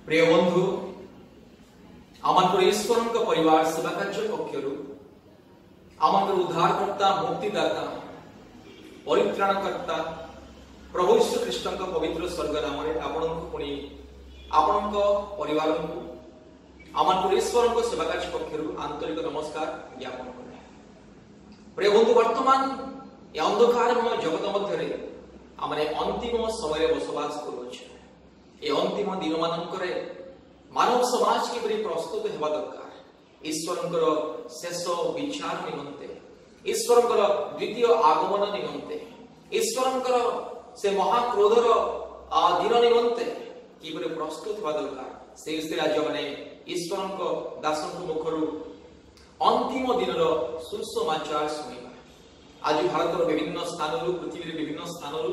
प्रिय बंधु आमर ईश्वर परिवार सेवा कार्य पक्षर आमर उद्धारकर्ता मुक्तिदाता परित्राणकर्ता प्रभु यीशु ख्रीष्ट पवित्र स्वर्ग नाम आपण पुणी आपण परिवार को आमर ईश्वर सेवा कार्य पक्षर आंतरिक नमस्कार ज्ञापन करें। प्रिय बंधु वर्तमान ये अंधकारमय जगत मध्य आम अंतिम समय बसवास करुचे। ये अंतिम दिन मानकरे मानव समाज किपरि प्रस्तुत हेबा दरकार ईश्वरंकर शेष विचार निमंते ईश्वरंकर द्वितीय आगमन निमंते ईश्वरंकर से महाक्रोधर दिन निमंते किपरि प्रस्तुत हेबा दरकार से विषय आज माने ईश्वरंक दासंक मुखरु अंतिम दिनर सुसमाचार सुनिबा। आज भारतर विभिन्न स्थानरु पृथ्वी विभिन्न स्थानरु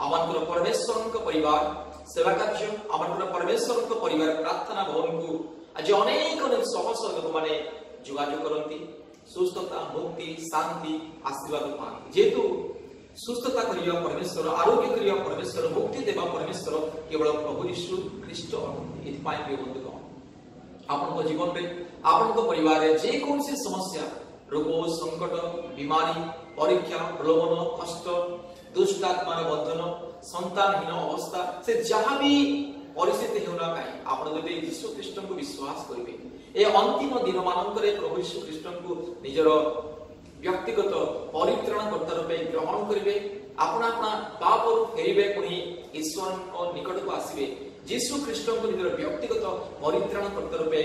आमंत्र परमेश्वरंक परिवार सेवा कार्य आमंत्र परमेश्वरंक परिवार प्रार्थना भवन को आज अनेक शह शह लोक माने जोगाजोग करती सुस्थता मुक्ति शांति आशीर्वाद पाती। जेहेतु सुस्थता करिया परमेश्वर आरोग्य करिया परमेश्वर मुक्ति देवा परमेश्वर केवल प्रभु यीशु ख्रीष्ट अटंती। एथिपाई प्रिय बंधुगण आपन जीवन में आपन परिवार रे जे कोनसी समस्या रोग संकट बीमारी परीक्षा प्रलोभन कष्ट दुष्टात्मार बंधन संतानहीन अवस्था से जहाँ भी परिस्थिति होना कहीं आप यीशु ख्रीष्ट को विश्वास करेंगे ए अंतिम दिन मानकरे प्रभु यीशु ख्रीष्ट को निजर व्यक्तिगत परित्राणकर्ता रूपे ग्रहण करेंगे अपना अपना पाप फेरबे पुणी ईश्वर निकट को आसवे यीशु ख्रीष्ट को निजर व्यक्तिगत परित्राणकर्ता रूपे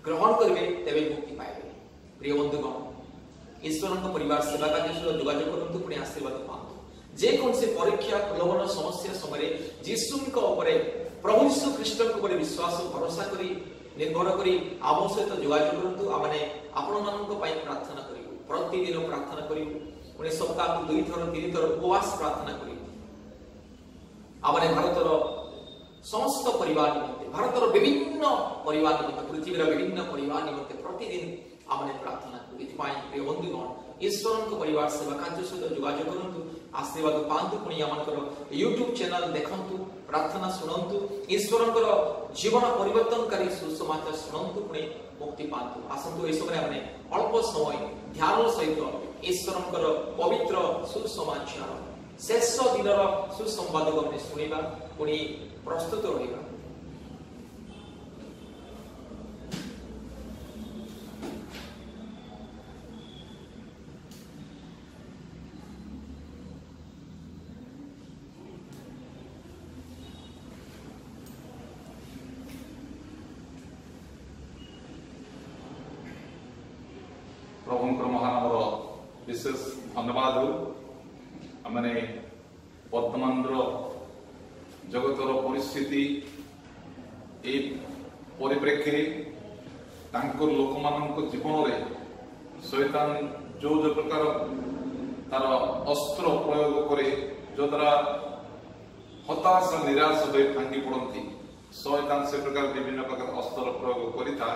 ग्रहण करेंगे तेरे मुक्ति पाइबे। प्रिय बंधुगण ईश्वर परिवार सेवा कार्य सहित जोगाजोग करंतु पुणी आशीर्वाद पांतु। जे कौन से परीक्षा प्रलोभन समस्या समय यीशु प्रभु यीशु ख्रीष्ट विश्वास भरोसा करी निर्भर करी आम सहित जोगाजोग करंतु। आमने आपण मानक पई प्रार्थना करिवु प्रतिदिन प्रार्थना करिवु पुणी सप्ताह को 2 थर 3 थर उपवास प्रार्थना करिवु। आमने भारतर समस्त परिवार निमंते भारतर विभिन्न परिवार निमंते पृथ्वीर विभिन्न परिवार निमंते प्रतिदिन आमने प्रार्थना करू। एथिपाई प्रिय बंधुगण ईश्वरंक परिवार सेवा कार्य सहित जोगाजोग करंतु आशीर्वाद पांतु पुणी आमनकर यूट्यूब चैनल देखंतु प्रार्थना सुनंतु ईश्वरंकर जीवन परिवर्तनकारी सुसमाचार सुनंतु पुणी मुक्ति पांतु। आसंतु ए समय हमने अल्प समय ध्यान सहित ईश्वरंकर पवित्र सुसमाचार शेष दिनर सुसंवाद को हमने सुनिबा पुणी प्रस्तुत रहिबा। प्रभुंकर महानामर विशेष धन्यवाद आमने वर्तमान जगतर परिस्थिति ए परिप्रेक्षी लोक मान जीवन रे शैतान जो जो प्रकार तार अस्त्र प्रयोग करे जो द्वारा हताश निराश हो भांगी पड़ती शैतान से प्रकार विभिन्न प्रकार अस्त्र प्रयोग करिता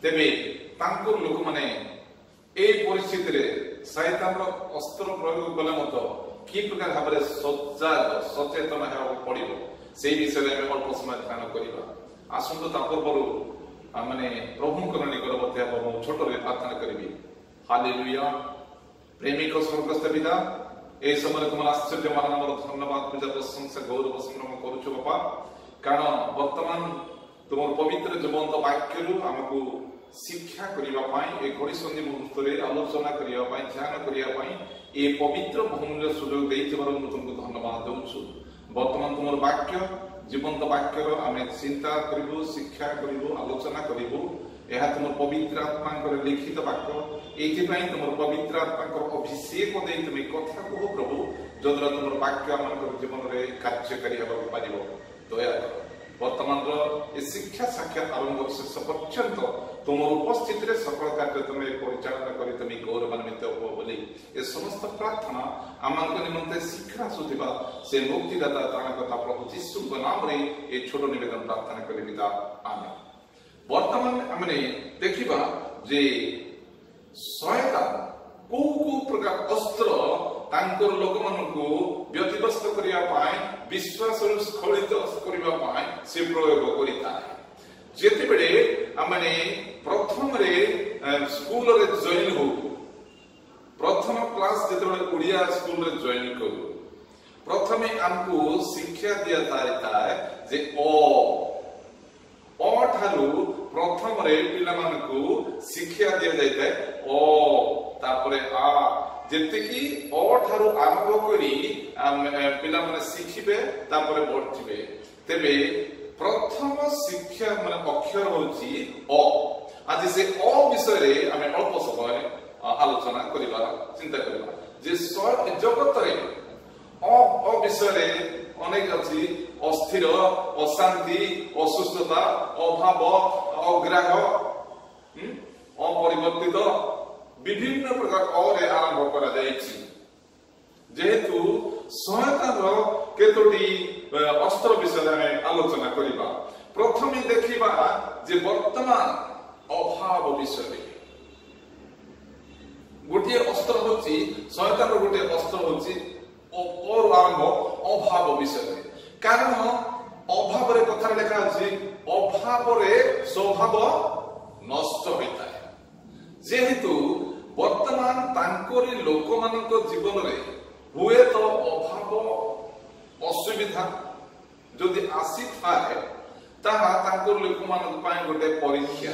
तेबे लोक माने ए परिस्थिति रे शैतान अस्त्र प्रयोग कले मत कि प्रकार भाव में सजाग सचेतन होगा पड़ो से विषय में अल्प समय ध्यान करवा। आसतु तापूर्व मैंने प्रभु निकटवर्ती भाव छोट प्रार्थना करी। हालेलुया। प्रेमिक स्वर्गस्थ पिता ए समय तुम आश्चर्य महानाम धन्यवाद पूजा प्रशंसा गौरव संग्रम करुछु बापा कारण वर्तमान तुम पवित्र जीवंत वाक्य आमको शिक्षा करने घड़ी संधि मुहूर्त आलोचना करने ध्यान करने ये पवित्र बहुमूल्य सुजोग तुमको धन्यवाद दूँ। वर्तमान तुम वाक्य जीवंत वाक्य आम चिंता करूँ शिक्षा करूँ आलोचना करूँ यह तुम पवित्र आत्मा लिखित वाक्य ये तुम पवित्र आत्मा अभिषेक दे तुम कथा कह प्रभु जो द्वारा तुम वाक्य आम जीवन में कार्यकारी होगा पार दया कर। वर्तमान शिक्षा साक्षात आरंभ शेष पर्यंत तुम उपस्थित सकल कार्य तुम परिचालना कर तुम गौरवान्वित हो बोली ए समस्त प्रार्थना आम निमंते शीघ्र आसुवा से मुक्तिदाता त्राणकर्ता प्रभु यीशु नाम रे ए छोट निवेदन प्रार्थना करी पिता आमेन। वर्तमान आमने देखिबा जे शैतान को प्रकार अस्त्र तांकर लोक मानकु व्यतिव्यस्त करिया पाए विश्वास स्खलित करिया पाए से प्रयोग करिता जेते बेले हमने प्रथम रे स्कूल रे जॉइन हो प्रथम क्लास जेते बेले उड़िया स्कूल रे जॉइन करू प्रथमे हमको शिक्षा दिया जाता है जे ओ ठारू प्रथम रे पिला मानकु शिक्षा दिया जाता है ओ तापरे आ जेते की ओ ठारू आरंभ करी पिला माने शिखिबे तापरे बढ़िबे तेबे प्रथम शिक्षा माने अक्षर होची ओ आज से ओ विषय रे हमें अल्प समय आलोचना करिबा चिंता करिबा जे जगत रे ओ विषय रे अनेक अछि अस्थिर अशांति असुस्थता अभाव अग्राह अपरिवर्तित विभिन्न प्रकार और आरंभ करा जायछि जेहेतु सहायतार केतोटी अस्त्र विषय में आलोचना करिबा प्रथमे देखिबा जे वर्तमान अभाव विषय गोटे अस्त्र होछि सहायतार गोटे अस्त्र होछि और आरंभ अभाव विषय कारण अभाव रे कथा लिखा अछि अभाव रे स्वभाव नष्ट होता है जेहेतु वर्तमान तांकोरी लोक मानक जीवन रे हुए तो अभाव असुविधा जदि आसी थाए ताहा तांकोर लोक मानक पाए गोटे परीक्षा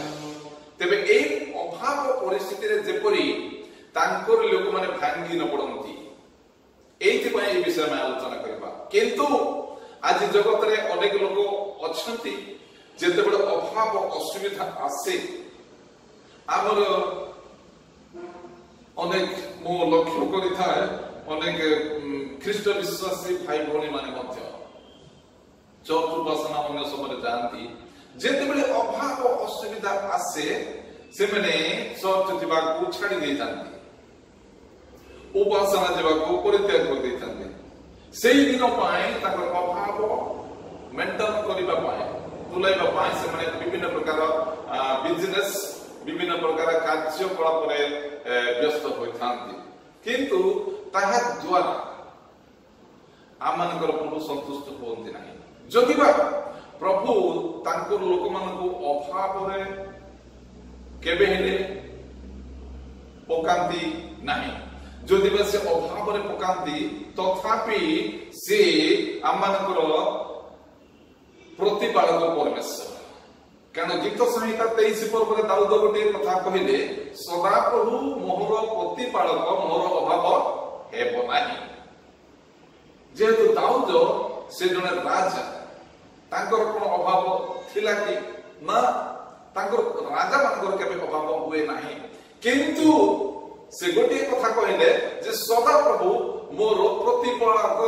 तेबे ए अभाव परिस्थिति रे जेपरी तांकोर लोक माने भांगी न पड़ंती एथि पय ए विषय में आलोचना करबा किंतु आज जगत रे अनेक लोक अछंती जेते बड अभाव असुविधा आसे हमर अनेक मो लक्ष्य करिथा अनेक ख्रीष्ट विश्वासी भाई भौणी माने मध्य चर्च उपासना अन्य समय जानती जेते बडे अभाव असुविधा आसे से माने चर्च जीवा को छाडी दे जानती उपासना जीवा को परित्याग कर दे जानती सेही दिन पाए ताकर अभाव मेंटेन करिबा पाए तुलाइबा पाए से माने विभिन्न प्रकार बिजनेस विभिन्न प्रकार कार्यकलाप रे व्यस्त होइथांती किंतु ताहा द्वारा आमानकर प्रभु संतुष्ट होंती नाही जदिबा प्रभु तांकर लोक मानकु अभाव रे केबे हेले पकांती नाही जदिबा से अभाव रे पकांती तथापि से आमानकर प्रतिपालक परमेश्वर कारण गीत संहिता 23 पर्व रे दाऊद गोटे कथा कहिले सदा प्रभु मोहर प्रतिपालक मोर अभाव हेबो नाही जेहेतु दाऊद से जने राजा तांकर कोन अभाव थिला कि ना तांकर राजा मानकर केबे अभाव हुए नाही किंतु से गोटे कथा कहिले जे सदा प्रभु मोर प्रतिपालक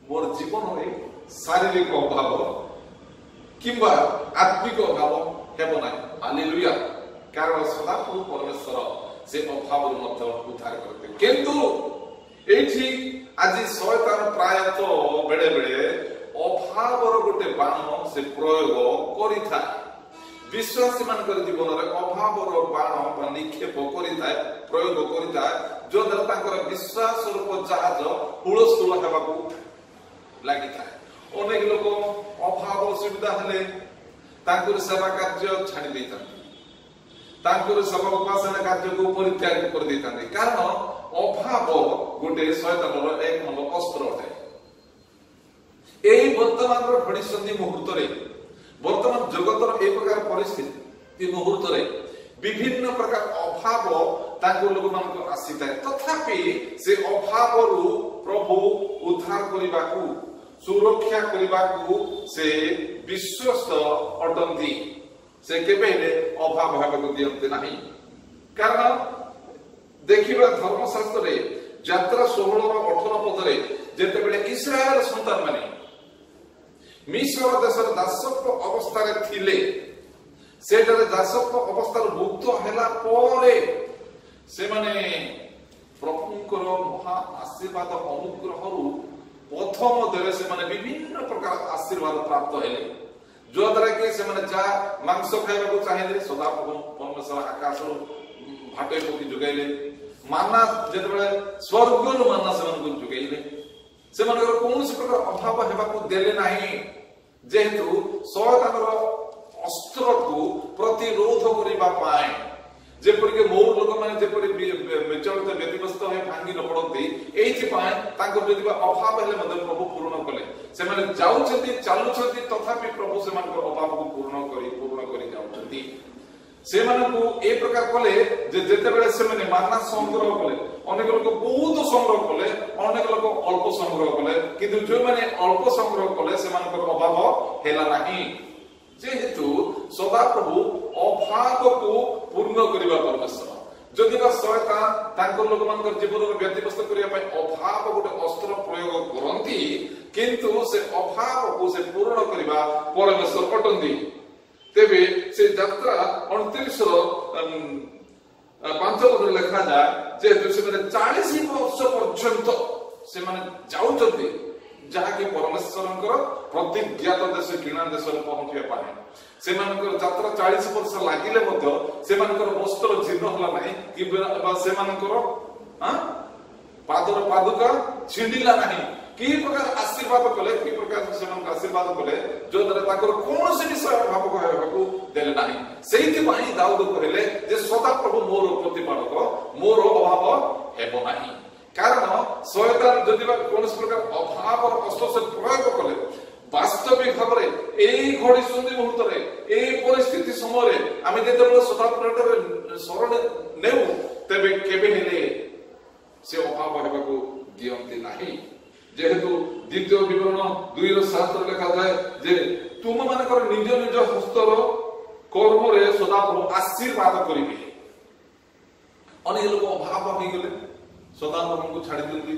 मोर जीवन रे शारीरिक अभाव किंबा आत्मिक अभाव हेबो नाही हालेलुया कारण सदा प्रभु परमेश्वर से अभाव मत उद्धार करते किंतु एठी आज शयतान प्रायतः बेले बेले अभावर गोटे बाण से प्रयोग करिथा विश्वासी मानकर जीवन रे अभावर बाण बा निक्षेप करिथा प्रयोग करिथा जो द्वारा तांकर विश्वास रूप जहाज हुलस्थुल हेबाकू लागिथा अनेक लोक अभाव सुविधा हेले तांकर सेवा कार्य छाड़ी देता तांकर सेवा उपासना कार्य को परित्याग कर देता कारण अभाव गोटे शयतानर एक नंबर अस्त्र अटे एई वर्तमान घड़ी संधि मुहूर्त रे वर्तमान जगतर ए प्रकार परिस्थिति मुहूर्त रे विभिन्न प्रकार अभाव तांको लोक मानको आसीता तथापि से अभाव रु प्रभु उद्धार करिबाकू सुरक्षा करिबाकू से विश्वस्त अटंती से केबे अभाव हेबाकू दियंते नाही कारण देखिबा धर्मशास्त्र रे यात्रा 16 रो 18 पद रे जेते बेले इस्राएल संतान माने मिस्र देशर दासत्व अवस्था रे थिले सेटारे दासत्व अवस्था रो मुक्त हेला परे से माने प्रभुकर महा आशीर्वाद अनुग्रह रु प्रथम देले से माने विभिन्न प्रकार आशीर्वाद प्राप्त हेले जो द्वारा कि से माने जा मांस खाइबा को चाहेले सदा परमेश्वर आकाश ଭାଟେ ପକି ଯୋଗାଇଲେ ମାନା ଯେତେବେଳେ ସ୍ୱର୍ଗରୁ ମାନା ସେମାନଙ୍କୁ ଯୋଗାଇଲେ ସେମାନଙ୍କର କୌଣସି ପ୍ରକାର ଅଭାବ ହେବାକୁ ଦେଲେ ନାହିଁ ଯେହେତୁ ଶୟତାନର ଅସ୍ତ୍ରକୁ ପ୍ରତିରୋଧ କରିବା ପାଇଁ ଯେପରିକି ମୋର ଲୋକମାନେ ଯେପରି ବିଚଳିତ ବ୍ୟତିବ୍ୟସ୍ତ ହୋଇ ଭାଙ୍ଗି ନ ପଡନ୍ତି ଏଇଥିପାଇଁ ତାଙ୍କର ଯଦି ଅଭାବ ହେଲେ ମଧ୍ୟ ପ୍ରଭୁ ପୂରଣ କଲେ ସେମାନେ ଯାଉଛନ୍ତି ଚାଲୁଛନ୍ତି ତଥାପି ପ୍ରଭୁ ସେମାନଙ୍କର ଅଭାବକୁ ପୂରଣ କରି ଯାଉଛନ୍ତି ସେମାନଙ୍କୁ ଏ ପ୍ରକାର କଲେ ଯେ ଯେତେବେଳେ ସେମାନେ ମାନା ସଂଗ୍ରହ କଲେ ଅନେକ ଲୋକ ବହୁତ ସଂଗ୍ରହ କଲେ ଅନେକ ଲୋକ ଅଳ୍ପ ସଂଗ୍ରହ କଲେ କିନ୍ତୁ ଯେଉଁମାନେ ଅଳ୍ପ ସଂଗ୍ରହ କଲେ ସେମାନଙ୍କର ଅଭାବ ହେଲା ନାହିଁ ଯେହେତୁ ସଦାପ୍ରଭୁ ଅଭାବକୁ ପୂର୍ଣ୍ଣ କରିବା ପରମେଶ୍ୱର ଯଦି ବା ଶୟତାନ ତାଙ୍କ ଲୋକମାନଙ୍କର ଜୀବନରେ ବ୍ୟତିବ୍ୟସ୍ତ କରିବା ପାଇଁ ଅଭାବ ଗୋଟେ ଅସ୍ତ୍ର ପ୍ରୟୋଗ କରନ୍ତି କିନ୍ତୁ ସେ ଅଭାବକୁ ସେ ପୂରଣ କରିବା ପରମେଶ୍ୱର ଅଟନ୍ତି ତେବେ ସେ ଯାତ୍ରା 29ର 5 ପଦରେ ଲେଖାଯାଏ ଯେହେତୁ ସେମାନେ 40 ବର୍ଷ ପର୍ଯ୍ୟନ୍ତ ସେମାନେ ଯାଉଛନ୍ତି ଯାହାକି ପରମେଶ୍ୱରଙ୍କର ପ୍ରତିଜ୍ଞାତ ଦେଶ କିଣା ଦେଶରେ ପହଞ୍ଚିବା ପାଇଁ ସେମାନଙ୍କର ଯାତ୍ରା 40 ବର୍ଷ ଲାଗିଲେ ମଧ୍ୟ ସେମାନଙ୍କର ବସ୍ତ୍ର ଜୀର୍ଣ୍ଣ ହେଲା ନାହିଁ କିମ୍ବା ସେମାନଙ୍କର ପାଦର ପାଦୁକା ଛିଣ୍ଡିଲା ନାହିଁ କି ପ୍ରକାର ଆଶୀର୍ବାଦ କଲେ କି ପ୍ରକାର ସେମାନଙ୍କୁ ଆଶୀର୍ବାଦ କଲେ ଯୋଉଦ୍ୱାରା ତାଙ୍କର କୌଣସି ବିଷୟ ଅଭାବ ହେବାକୁ ଦେଲେ ନାହିଁ ସେଇଥିପାଇଁ ଦାଉଦ କହିଲେ ଯେ ସଦାପ୍ରଭୁ ମୋର ପ୍ରତିପାଳକ ମୋର ଅଭାବ ହେବ ନାହିଁ କାରଣ ଶୟତାନ ଯଦି ବା କୌଣସି ପ୍ରକାର ଅଭାବର ଅସ୍ତ୍ର ସେ ପ୍ରୟୋଗ କଲେ ବାସ୍ତବିକ ଭାବରେ ଏଇ ଘଡ଼ି ସନ୍ଧି ମୁହୂର୍ତ୍ତରେ ଏଇ ପରିସ୍ଥିତି ସମୟରେ ଆମେ ଯେତେବେଳେ ସଦାପ୍ରଭୁରେ ଶରଣ ନେଉ ତେବେ କେବେ ହେଲେ ସେ ଅଭାବ ହେବାକୁ ଦିଅନ୍ତି ନାହିଁ ଯେହେତୁ ଦ୍ୱିତୀୟ ବିବରଣ 2:7 ଲେଖାଯାଏ ଯେ ତୁମମାନଙ୍କର ନିଜ ନିଜ ହସ୍ତର କର୍ମରେ ସଦାପ୍ରଭୁ ଆଶୀର୍ବାଦ କରିବେ ଅନେକ ଲୋକ ଅଭାବ ହେଇଗଲେ ସଦାପ୍ରଭୁଙ୍କୁ ଛାଡ଼ି ଦିଅନ୍ତି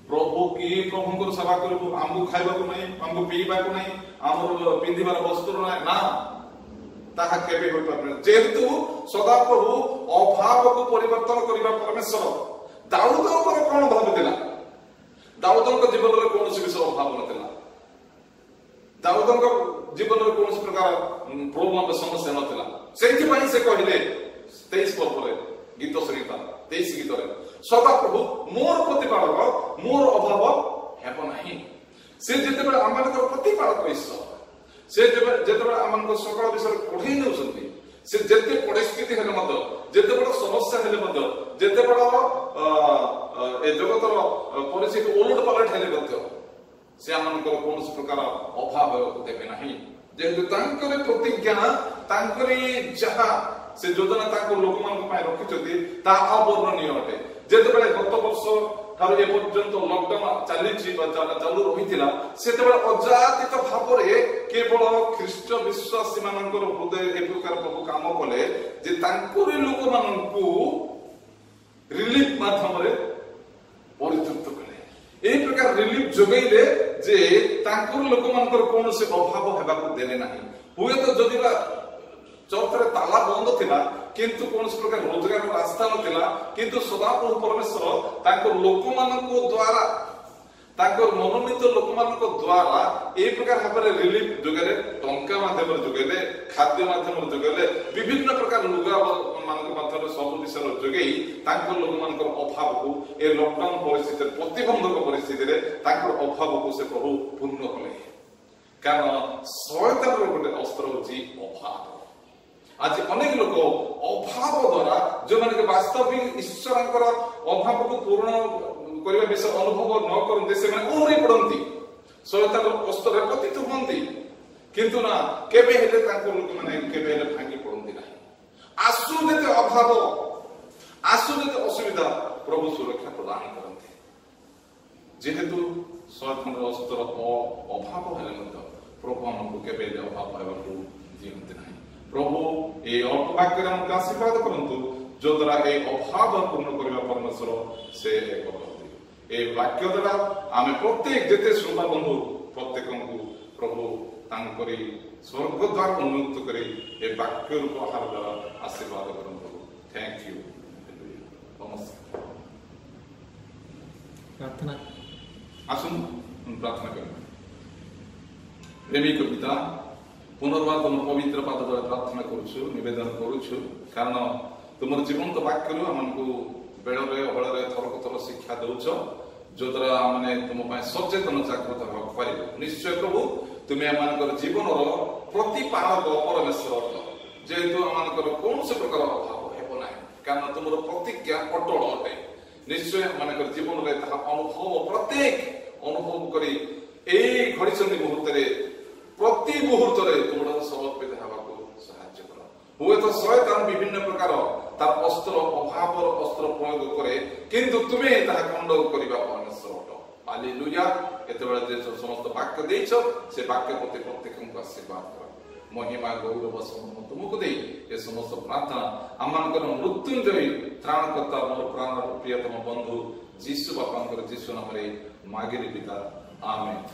ପ୍ରଭୁ କି ପ୍ରଭୁଙ୍କର ସେବା କରିବୁ ଆମକୁ ଖାଇବାକୁ ନାହିଁ ଆମକୁ ପିଇବାକୁ ନାହିଁ ଆମର ପିନ୍ଧିବାର ବସ୍ତ୍ର ନାହିଁ ନା ତାହା କେବେ ହୋଇପାରିବ ଯେହେତୁ ସଦାପ୍ରଭୁ ଅଭାବକୁ ପରିବର୍ତ୍ତନ କରିବା ପରମେଶ୍ୱର ଦାଉଦଙ୍କର କଣ ଭାବିଥିଲା ଦାଉଦଙ୍କ ଜୀବନରେ କୌଣସି ବିଷୟ ଅଭାବ ନଥିଲା ଦାଉଦଙ୍କ ଜୀବନରେ କୌଣସି ପ୍ରକାର ପ୍ରୋବ୍ଲେମ ସମସ୍ୟା ନଥିଲା ସେଇଥିପାଇଁ ସେ କହିଲେ 23 ପର୍ବରେ ଗୀତ ସଂହିତା 23 ଗୀତରେ ସଦାପ୍ରଭୁ ମୋର ପ୍ରତିପାଳକ ମୋର ଅଭାବ ହେବ ନାହିଁ ସେ ଯେତେବେଳେ ଆମମାନଙ୍କର ପ୍ରତିପାଳକ ଈଶ୍ୱର ସେ ଯେତେବେଳେ ଆମମାନଙ୍କ ସକଳ ବିଷୟରେ ପଢ଼େଇ ନେଉଛନ୍ତି ସେ ଯେତେ ପରିସ୍ଥିତି ହେଲେ ମଧ୍ୟ ଯେତେ ବଡ଼ ସମସ୍ୟା ହେଲେ ମଧ୍ୟ ଯେତେ ବଡ଼ ଏ ଜଗତର ପରିସ୍ଥିତି ଓଲଟ ପାଲଟ ହେଲେ ମଧ୍ୟ ସେ ଆମମାନଙ୍କର କୌଣସି ପ୍ରକାର ଅଭାବ ଦେବେ ନାହିଁ ଯେହେତୁ ତାଙ୍କରି ପ୍ରତିଜ୍ଞା ତାଙ୍କରି ଯାହା ସେ ଯୋଜନା ତାଙ୍କ ଲୋକମାନଙ୍କ ପାଇଁ ରଖିଛନ୍ତି ତାହା ଅବର୍ଣ୍ଣନୀୟ ଅଟେ ଯେତେବେଳେ ଗତ ବର୍ଷ ଠାରୁ ଏ ପର୍ଯ୍ୟନ୍ତ ଲକଡାଉନ ଚାଲିଛି ବା ଚାଲୁ ରହିଥିଲା ସେତେବେଳେ ଅଯାଚିତ ଭାବରେ କେବଳ ଖ୍ରୀଷ୍ଟ ବିଶ୍ୱାସୀ ମାନଙ୍କର ହୃଦୟ ଏ ପ୍ରକାର ପ୍ରଭୁ କାମ କଲେ ଯେ ତାଙ୍କରି ଲୋକମାନଙ୍କୁ ରିଲିଫ ମାଧ୍ୟମରେ ପରିତୃପ୍ତ କଲେ এই প্রকার রিলিফ যোগাইলে যে তাঙ্কর লোকমানଙ୍କର কৌଣସି ଅଭାବ ହେବାକୁ ଦେଲେ ନାହିଁ ହୁଏତ ଯଦି ବା ଚୌଥରେ ତାଲା ବନ୍ଦ ଥିଲା କିନ୍ତୁ କୌଣସି ପ୍ରକାର ରୋଜଗାରର ରାସ୍ତା ନଥିଲା କିନ୍ତୁ ସଦାପ୍ରଭୁ ପରମେଶ୍ୱର ତାଙ୍କ ଲୋକମାନଙ୍କ ଦ୍ୱାରା ତାଙ୍କର ମନୋନୀତ ଲୋକମାନଙ୍କ ଦ୍ୱାରା এই ପ୍ରକାର ଭାବରେ ରିଲିଫ ଯୋଗାଇଲେ ଟଙ୍କା ମାଧ୍ୟମରେ ଯୋଗାଇଲେ ଖାଦ୍ୟ ମାଧ୍ୟମରେ ଯୋଗାଇଲେ ବିଭିନ୍ନ ପ୍ରକାର ଲୁଗା ମାନଙ୍କ ମାଧ୍ୟମରେ ସବୁ ବିଷୟ ଯୋଗାଇ ତାଙ୍କ ଲୋକମାନଙ୍କର ଅଭାବକୁ ଏ ଲକଡାଉନ ପରିସ୍ଥିତିରେ ପ୍ରତିବନ୍ଧକ ପରିସ୍ଥିତିରେ ତାଙ୍କର ଅଭାବକୁ ସେ ପ୍ରଭୁ ପୂର୍ଣ୍ଣ କଲେ କାରଣ ଶୟତାନର ଗୋଟେ ଅସ୍ତ୍ର ହେଉଛି ଅଭାବ ଆଜି ଅନେକ ଲୋକ ଅଭାବ ଦ୍ୱାରା ଯେଉଁମାନେ ବାସ୍ତବିକ ଈଶ୍ୱରଙ୍କର ଅଭାବକୁ ପୂରଣ କରିବା ବିଷୟ ଅନୁଭବ ନ କରନ୍ତି ସେମାନେ ଓହରି ପଡନ୍ତି ଶୟତାନର ଅସ୍ତ୍ରରେ ପତିତ ହୁଅନ୍ତି କିନ୍ତୁ ନା କେବେ ହେଲେ ତାଙ୍କ ଲୋକମାନେ କେବେ ହେଲେ ଭାଙ୍ଗି ପଡନ୍ତି ନାହିଁ ଆସୁ ଯେତେ ଅଭାବ ଆସୁ ଯେତେ ଅସୁବିଧା ପ୍ରଭୁ ସୁରକ୍ଷା ପ୍ରଦାନ କରନ୍ତି ଯେହେତୁ ଶୟତାନର ଅସ୍ତ୍ର ଅଭାବ ହେଲେ ମଧ୍ୟ ପ୍ରଭୁ ଆମକୁ କେବେ ହେଲେ ଅଭାବ ହେବାକୁ ଦିଅନ୍ତି ନାହିଁ ପ୍ରଭୁ এই অল্প বাক্যের আমাকে আশীর্বাদ করন্তু যদ্বারা এই অভাব পূর্ণ করিবা পরমেশ্বর সে করନ୍ତି এই বাক্য দ্বারা আমি প্রত্যেক যেতে শ্রোতা বন্ধু প্রত্যেকଙ୍କୁ প্রভু তাঙ্করি স্বর্গ দ্বার উন্মুক্ত করে এই বাক্যর উপহার দ্বারা আশীর্বাদ করন্তু থ্যাংক ইউ নমস্কার প্রার্থনা আসুন প্রার্থনা করি প্রেমিক পিতা পুনর্বার তোমার পবিত্র পাদ দ্বারা প্রার্থনা করছু নিবেদন করছু কারণ तुम जीवंत वाक्य आमको बेड़े अबड़े थरक थर शिक्षा दौच जो द्वारा मैंने तुम सचेतन जागृत पार निश्चय प्रभु तुम्हें आम जीवन प्रतिपालक परमेश्वर जेहेतु आम कौन से प्रकार अभाव हेब ना कारण तुम प्रतिज्ञा अटल अटे निश्चय मान जीवन में अनुभव प्रत्येक अनुभव कर घड़ी मुहूर्त प्रति मुहूर्त तुम समर्पित होगा साहाय्य कर हुए तो शयतान विभिन्न प्रकार तार अस्त्र अभाव अस्त्र प्रयोग करे किंतु तुम्हें खंड करवा परमेश्वर अट हालेलुया एत समस्त वाक्य देछ से वाक्य प्रति प्रत्येक को आशीर्वाद कर महिमा गौरव समूह तुमको दे ये समस्त प्रार्थना आमर मृत्युंजयी त्राणकर्ता मोर प्राण प्रियतम बंधु जीशु बापा जीशु नाम मागिरी पिता आमेन।